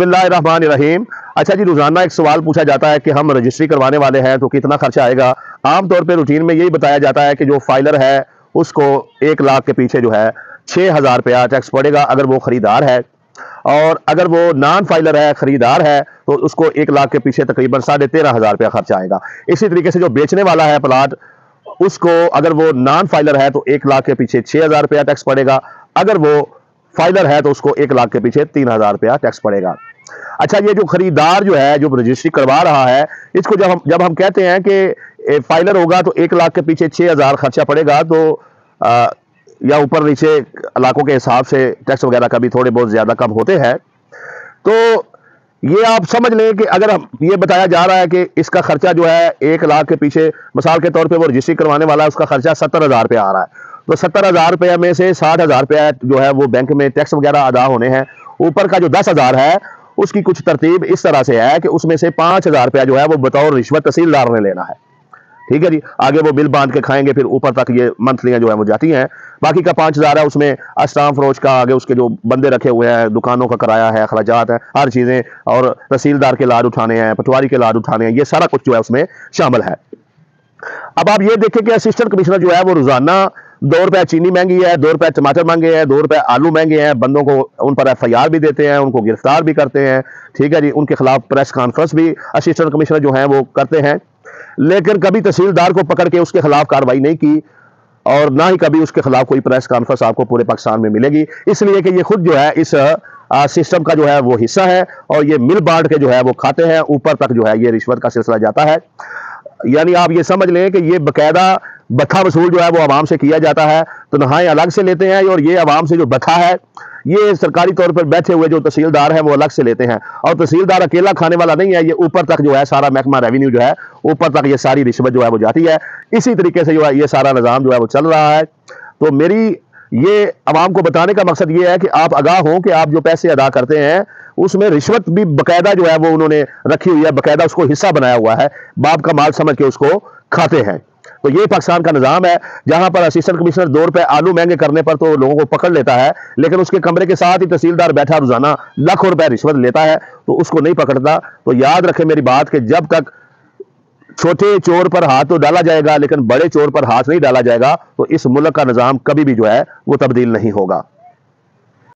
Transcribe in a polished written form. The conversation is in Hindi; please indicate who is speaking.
Speaker 1: बिस्मिल्लाहिर्रहमानिर्रहीम। अच्छा जी, रोजाना एक सवाल पूछा जाता है कि हम रजिस्ट्री करवाने वाले हैं तो कितना खर्चा आएगा। आमतौर पे रूटीन में यही बताया जाता है कि जो फाइलर है उसको 1 लाख के पीछे जो है 6,000 रुपया टैक्स पड़ेगा अगर वो खरीदार है, और अगर वो नॉन फाइलर है, खरीदार है, तो उसको 1 लाख के पीछे तकरीबन 13,500 रुपया खर्चा आएगा। इसी तरीके से जो बेचने वाला है प्लाट, उसको अगर वो नॉन फाइलर है तो 1 लाख के पीछे 6,000 रुपया टैक्स पड़ेगा, अगर वो फाइलर है तो उसको 1 लाख के पीछे 3,000 रुपया टैक्स पड़ेगा। अच्छा, ये जो खरीदार जो है जो रजिस्ट्री करवा रहा है, इसको जब हम कहते हैं कि फाइलर होगा तो 1 लाख के पीछे 6,000 खर्चा पड़ेगा, तो आ, या ऊपर नीचे इलाकों के हिसाब से टैक्स वगैरह का भी थोड़े बहुत ज्यादा कम होते हैं। तो ये आप समझ लें कि अगर हम ये बताया जा रहा है कि इसका खर्चा जो है 1 लाख के पीछे, मिसाल के तौर पे वो रजिस्ट्री करवाने वाला है, उसका खर्चा 70,000 रुपया आ रहा है, तो 70,000 रुपया में से 60,000 रुपया जो है वो बैंक में टैक्स वगैरह अदा होने हैं। ऊपर का जो 10,000 है उसकी कुछ तरतीब इस तरह से है कि उसमें से 5,000 रुपया जो है वो बतौर रिश्वत तहसीलदार ने लेना है। ठीक है जी, आगे वो बिल बांध के खाएंगे, फिर ऊपर तक ये मंथलियां जो है वो जाती हैं। बाकी का 5,000 है, उसमें अस्टाम फरोश का, आगे उसके जो बंदे रखे हुए हैं, दुकानों का किराया है, अखराजात है, हर चीजें, और तहसीलदार के लाड उठाने हैं, पटवारी के लाड उठाने हैं, ये सारा कुछ जो है उसमें शामिल है। अब आप ये देखें कि असिस्टेंट कमिश्नर जो है वो रोजाना 2 रुपए चीनी महंगी है, 2 रुपए टमाटर महंगे हैं, 2 रुपए आलू महंगे हैं, बंदों को उन पर FIR भी देते हैं, उनको गिरफ्तार भी करते हैं। ठीक है जी, उनके खिलाफ प्रेस कॉन्फ्रेंस भी असिस्टेंट कमिश्नर जो है वो करते हैं, लेकिन कभी तहसीलदार को पकड़ के उसके खिलाफ कार्रवाई नहीं की, और ना ही कभी उसके खिलाफ कोई प्रेस कॉन्फ्रेंस आपको पूरे पाकिस्तान में मिलेगी, इसलिए कि ये खुद जो है इस सिस्टम का जो है वो हिस्सा है, और ये मिल बांट के जो है वो खाते हैं, ऊपर तक जो है ये रिश्वत का सिलसिला जाता है। यानी आप ये समझ लें कि ये बकायदा बथा वसूल जो है वो आवाम से किया जाता है, तो नहाएं अलग से लेते हैं, और ये आवाम से जो बथा है ये सरकारी तौर पर बैठे हुए जो तहसीलदार है वो अलग से लेते हैं। और तहसीलदार अकेला खाने वाला नहीं है, ये ऊपर तक जो है सारा महकमा रेवेन्यू जो है ऊपर तक ये सारी रिश्वत जो है वो जाती है। इसी तरीके से जो है ये सारा निज़ाम जो है वो चल रहा है। तो मेरी ये आवाम को बताने का मकसद ये है कि आप आगाह हों कि आप जो पैसे अदा करते हैं उसमें रिश्वत भी बकायदा जो है वो उन्होंने रखी हुई है, बकायदा उसको हिस्सा बनाया हुआ है, बाप का माल समझ के उसको खाते हैं। तो ये पाकिस्तान का निज़ाम है, जहां पर असिस्टेंट कमिश्नर 2 रुपए आलू महंगे करने पर तो लोगों को पकड़ लेता है, लेकिन उसके कमरे के साथ ही तहसीलदार बैठा रोजाना लाखों रुपए रिश्वत लेता है तो उसको नहीं पकड़ता। तो याद रखें मेरी बात कि जब तक छोटे चोर पर हाथ तो डाला जाएगा लेकिन बड़े चोर पर हाथ नहीं डाला जाएगा, तो इस मुल्क का निज़ाम कभी भी जो है वो तब्दील नहीं होगा।